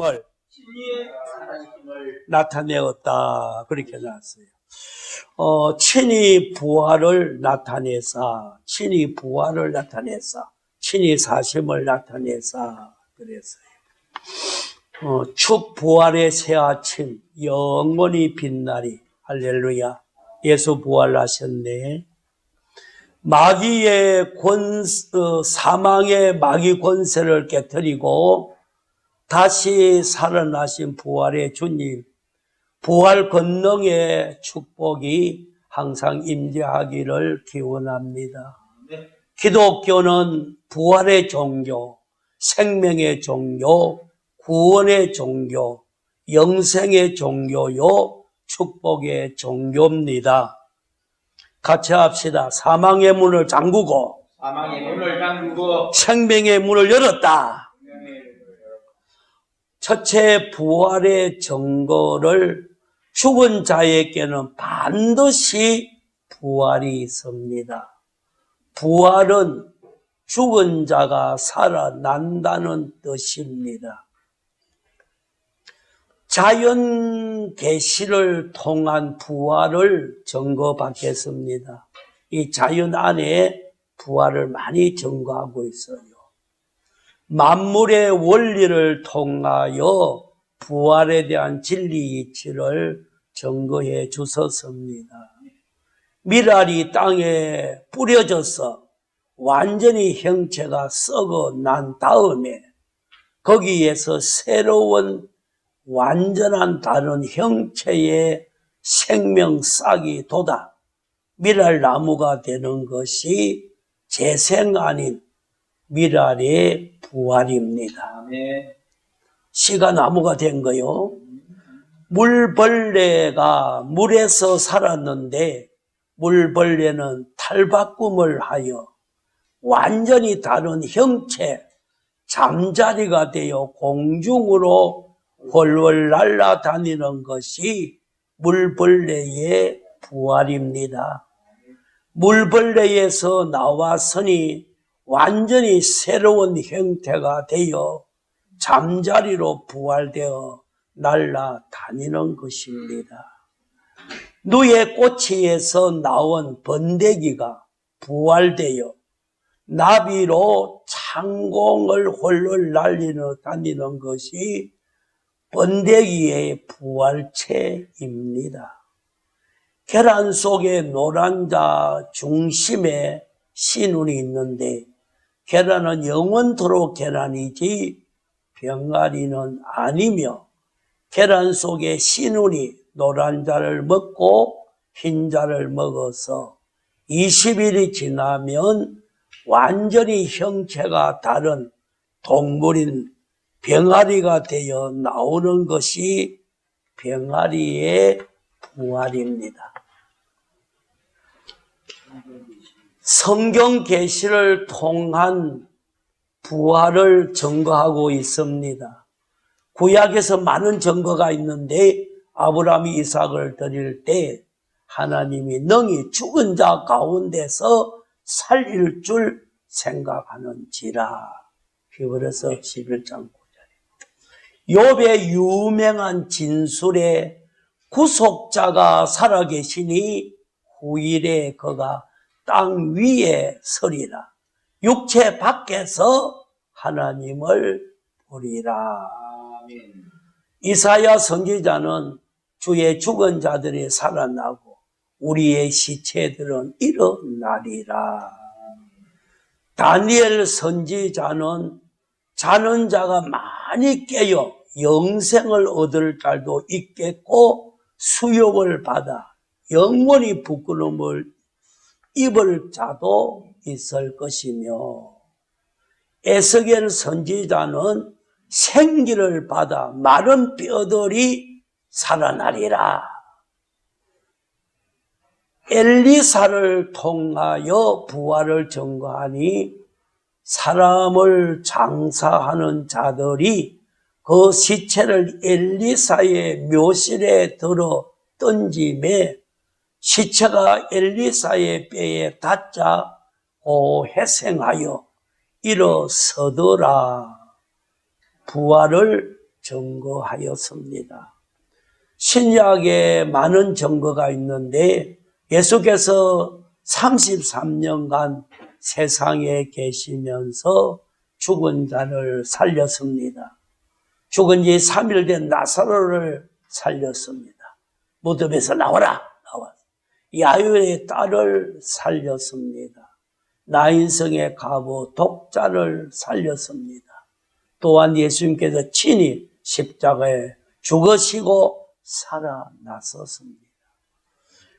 을 나타내었다. 그렇게 나왔어요. 친히 부활을 나타내사, 친히 사심을 나타내사 그랬어요. 축 부활의 새 아침, 영원히 빛나리. 할렐루야. 예수 부활하셨네. 사망의 마귀 권세를 깨뜨리고 다시 살아나신 부활의 주님, 부활 권능의 축복이 항상 임재하기를 기원합니다. 기독교는 부활의 종교, 생명의 종교, 구원의 종교, 영생의 종교요, 축복의 종교입니다. 같이 합시다. 사망의 문을 잠그고 생명의 문을 열었다. 첫째, 부활의 증거를 죽은 자에게는 반드시 부활이 있습니다. 부활은 죽은 자가 살아난다는 뜻입니다. 자연 계시를 통한 부활을 증거받겠습니다. 이 자연 안에 부활을 많이 증거하고 있어요. 만물의 원리를 통하여 부활에 대한 진리 이치를 증거해 주셨습니다. 밀알이 땅에 뿌려져서 완전히 형체가 썩어 난 다음에 거기에서 새로운 완전한 다른 형체의 생명 싹이 돋아 밀알나무가 되는 것이 재생 아닌 밀알의 부활입니다. 씨가 나무가 된 거요. 물벌레가 물에서 살았는데 물벌레는 탈바꿈을 하여 완전히 다른 형체, 잠자리가 되어 공중으로 훨훨 날아다니는 것이 물벌레의 부활입니다. 물벌레에서 나왔으니 완전히 새로운 형태가 되어 잠자리로 부활되어 날아다니는 것입니다. 누에 꼬치에서 나온 번데기가 부활되어 나비로 창공을 홀로 다니는 것이 번데기의 부활체입니다. 계란 속에 노란 자 중심에 신운이 있는데 계란은 영원토록 계란이지 병아리는 아니며 계란 속에 신운이 노란 자를 먹고 흰 자를 먹어서 20일이 지나면 완전히 형체가 다른 동물인 병아리가 되어 나오는 것이 병아리의 부활입니다. 성경 계시를 통한 부활을 증거하고 있습니다. 구약에서 많은 증거가 있는데 아브라함이 이삭을 드릴 때 하나님이 능히 죽은 자 가운데서 살릴 줄 생각하는지라. 히브리서 11장 9절에 욥의 유명한 진술에 구속자가 살아계시니 후일에 그가 땅 위에 서리라. 육체 밖에서 하나님을 보리라. 이사야 선지자는 주의 죽은 자들이 살아나고 우리의 시체들은 일어나리라. 다니엘 선지자는 자는 자가 많이 깨어 영생을 얻을 날도 있겠고 수욕을 받아 영원히 부끄러움을 입을 자도 있을 것이며 에스겔 선지자는 생기를 받아 마른 뼈들이 살아나리라. 엘리사를 통하여 부활을 증거하니 사람을 장사하는 자들이 그 시체를 엘리사의 묘실에 들어 던짐에 시체가 엘리사의 뼈에 닿자 회생하여 일어서더라. 부활을 증거하였습니다. 신약에 많은 증거가 있는데 예수께서 33년간 세상에 계시면서 죽은 자를 살렸습니다. 죽은 지 3일 된 나사로를 살렸습니다. 무덤에서 나와라. 야유의 딸을 살렸습니다. 나인성의 과부 독자를 살렸습니다. 또한 예수님께서 친히 십자가에 죽으시고 살아나셨습니다.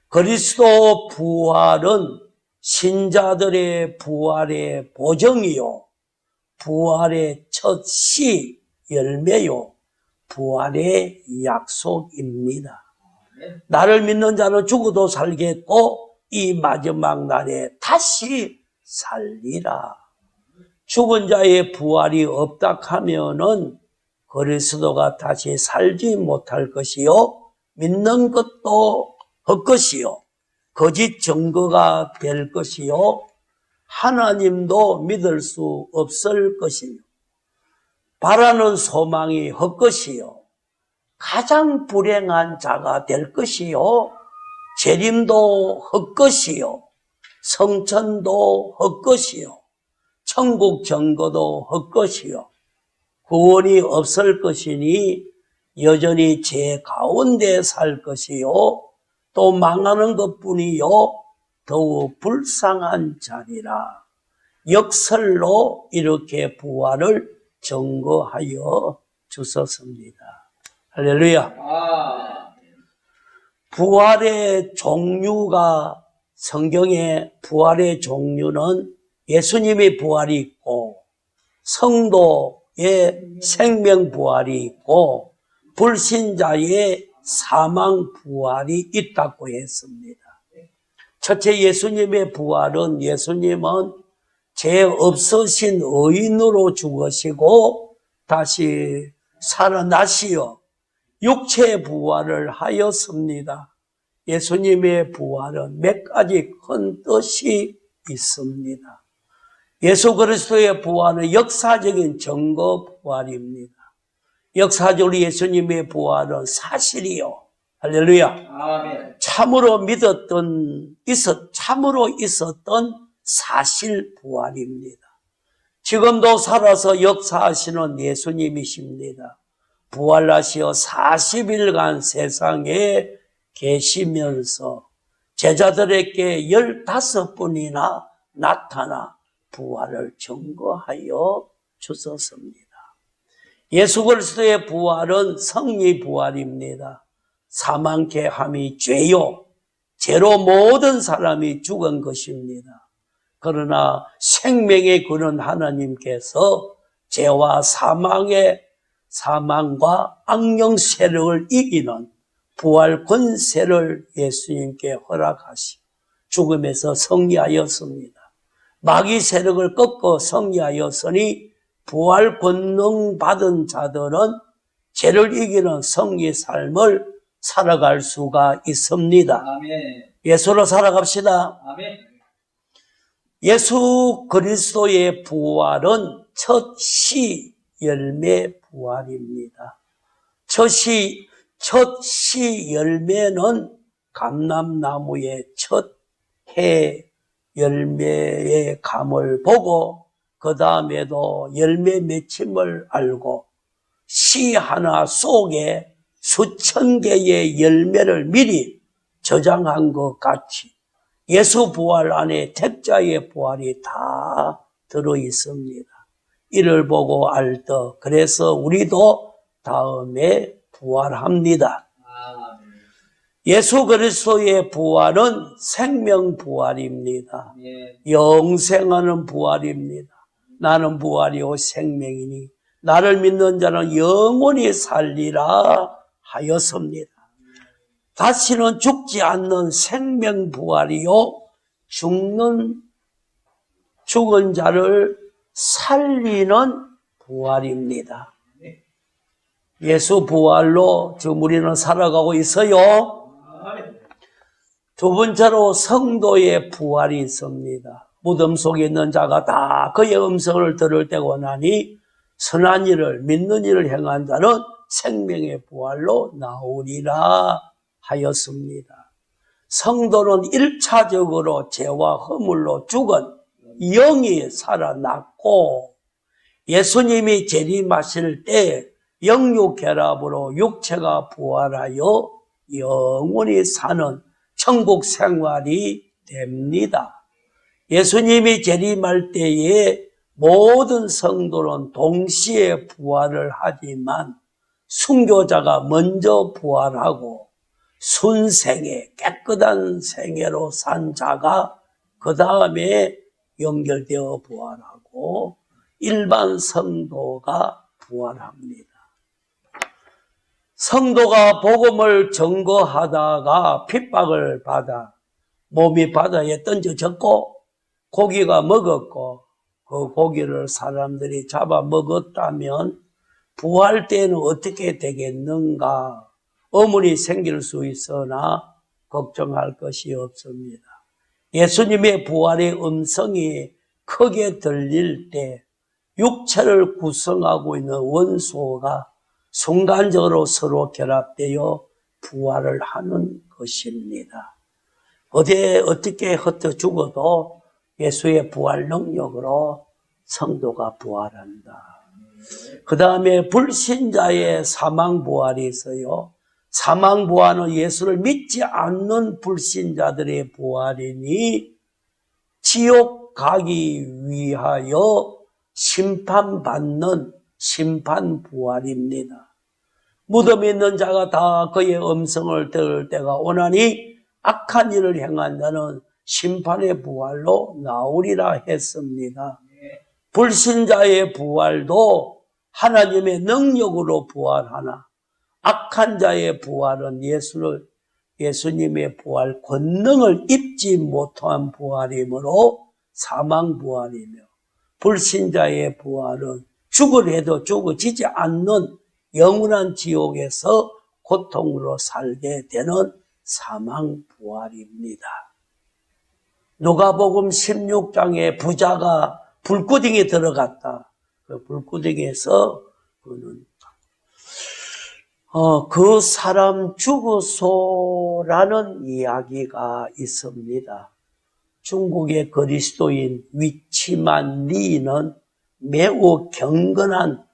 그리스도 부활은 신자들의 부활의 보정이요, 부활의 첫 시 열매요, 부활의 약속입니다. 나를 믿는 자는 죽어도 살겠고 이 마지막 날에 다시 살리라. 죽은 자의 부활이 없다 하면은 그리스도가 다시 살지 못할 것이요, 믿는 것도 헛것이요, 거짓 증거가 될 것이요, 하나님도 믿을 수 없을 것이요, 바라는 소망이 헛것이요, 가장 불행한 자가 될 것이요, 재림도 헛것이요, 성천도 헛것이요, 천국 증거도 헛것이요, 구원이 없을 것이니 여전히 죄 가운데 살 것이요, 또 망하는 것뿐이요, 더욱 불쌍한 자리라. 역설로 이렇게 부활을 증거하여 주셨습니다. 할렐루야. 부활의 종류가, 성경에 부활의 종류는 예수님의 부활이 있고 성도의 생명 부활이 있고 불신자의 사망 부활이 있다고 했습니다. 첫째, 예수님의 부활은, 예수님은 죄 없으신 의인으로 죽으시고 다시 살아나시어 육체 부활을 하였습니다. 예수님의 부활은 몇 가지 큰 뜻이 있습니다. 예수 그리스도의 부활은 역사적인 증거 부활입니다. 역사적으로 예수님의 부활은 사실이요, 할렐루야, 아멘. 참으로 참으로 있었던 사실 부활입니다. 지금도 살아서 역사하시는 예수님이십니다. 부활하시어 40일간 세상에 계시면서 제자들에게 15분이나 나타나 부활을 증거하여 주셨습니다. 예수 그리스도의 부활은 성리 부활입니다. 사망케 함이 죄요, 죄로 모든 사람이 죽은 것입니다. 그러나 생명의 근원 하나님께서 죄와 사망과 악령 세력을 이기는 부활 권세를 예수님께 허락하시고 죽음에서 승리하였습니다. 마귀 세력을 꺾어 승리하였으니 부활 권능 받은 자들은 죄를 이기는 승리 삶을 살아갈 수가 있습니다. 아멘. 예수로 살아갑시다. 아멘. 예수 그리스도의 부활은 첫 시 열매 부활입니다. 첫 시 열매는 감람나무의 첫 해 열매의 감을 보고 그 다음에도 열매 맺힘을 알고 시 하나 속에 수천 개의 열매를 미리 저장한 것 같이 예수 부활 안에 택자의 부활이 다 들어 있습니다. 이를 보고 알더, 그래서 우리도 다음에 부활합니다. 예수 그리스도의 부활은 생명 부활입니다. 영생하는 부활입니다. 나는 부활이요 생명이니 나를 믿는 자는 영원히 살리라 하였습니다. 다시는 죽지 않는 생명 부활이요, 죽은 자를 살리는 부활입니다. 예수 부활로 지금 우리는 살아가고 있어요. 두 번째로 성도의 부활이 있습니다. 무덤 속에 있는 자가 다 그의 음성을 들을 때고 나니 선한 일을, 믿는 일을 행한 자는 생명의 부활로 나오리라 하였습니다. 성도는 1차적으로 죄와 허물로 죽은 영이 살아났고, 예수님이 재림하실 때 영육결합으로 육체가 부활하여 영원히 사는 천국 생활이 됩니다. 예수님이 재림할 때에 모든 성도는 동시에 부활을 하지만 순교자가 먼저 부활하고 순생애, 깨끗한 생애로 산 자가 그 다음에 연결되어 부활하고 일반 성도가 부활합니다. 성도가 복음을 증거하다가 핍박을 받아 몸이 바다에 던져졌고 고기가 먹었고 그 고기를 사람들이 잡아 먹었다면 부활 때는 어떻게 되겠는가? 어문이 생길 수 있으나 걱정할 것이 없습니다. 예수님의 부활의 음성이 크게 들릴 때 육체를 구성하고 있는 원소가 순간적으로 서로 결합되어 부활을 하는 것입니다. 어떻게 흩어 죽어도 예수의 부활 능력으로 성도가 부활한다. 그 다음에 불신자의 사망부활이 있어요. 사망부활은 예수를 믿지 않는 불신자들의 부활이니 지옥 가기 위하여 심판받는 심판부활입니다. 무덤에 있는 자가 다 그의 음성을 들을 때가 오나니 악한 일을 행한 자는 심판의 부활로 나오리라 했습니다. 불신자의 부활도 하나님의 능력으로 부활하나 악한 자의 부활은 예수님의 부활 권능을 입지 못한 부활이므로 사망부활이며 불신자의 부활은 죽으려도 죽어지지 않는 영원한 지옥에서 고통으로 살게 되는 사망부활입니다. 누가복음 16장에 부자가 불구덩이에 들어갔다. 그 불구덩이에서 그 사람 죽어소라는 이야기가 있습니다. 중국의 그리스도인 위치만 리는 매우 경건한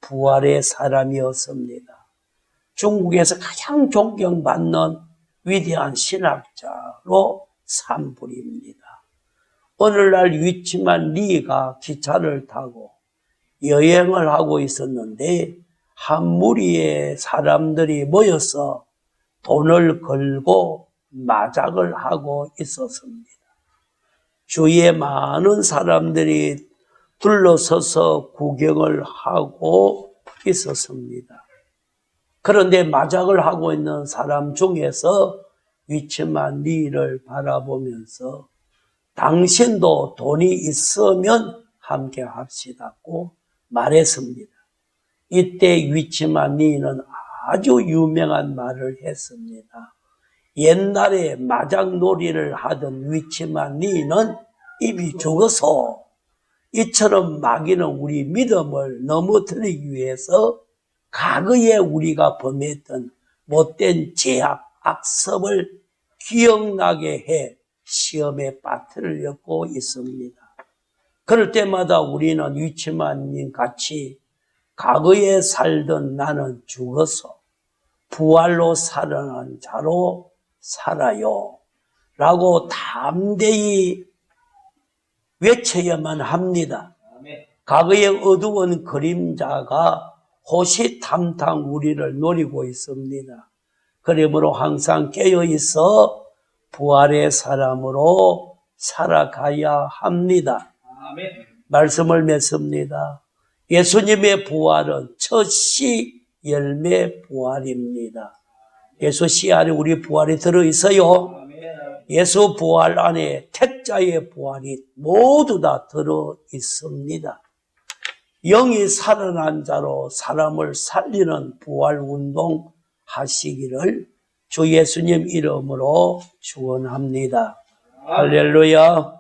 부활의 사람이었습니다. 중국에서 가장 존경받는 위대한 신학자로 산불입니다. 오늘날 위치만 리가 기차를 타고 여행을 하고 있었는데 한 무리의 사람들이 모여서 돈을 걸고 마작을 하고 있었습니다. 주위에 많은 사람들이 둘러서서 구경을 하고 있었습니다. 그런데 마작을 하고 있는 사람 중에서 위치만 리를 바라보면서 당신도 돈이 있으면 함께 합시다고 말했습니다. 이때 위치만 리는 아주 유명한 말을 했습니다. 옛날에 마작놀이를 하던 위치만 리는 입이 죽어서 이처럼 마귀는 우리 믿음을 넘어뜨리기 위해서 과거에 우리가 범했던 못된 죄악, 악습을 기억나게 해 시험에 빠뜨리려고 있습니다. 그럴 때마다 우리는 위치만님 같이 과거에 살던 나는 죽어서 부활로 살아난 자로 살아요 라고 담대히 외쳐야만 합니다. 과거의 어두운 그림자가 호시탐탐 우리를 노리고 있습니다. 그러므로 항상 깨어있어 부활의 사람으로 살아가야 합니다. 말씀을 맺습니다. 예수님의 부활은 첫 씨 열매 부활입니다. 예수 씨 안에 우리 부활이 들어있어요. 예수 부활 안에 택자의 부활이 모두 다 들어있습니다. 영이 살아난 자로 사람을 살리는 부활운동 하시기를 주 예수님 이름으로 축원합니다. 할렐루야.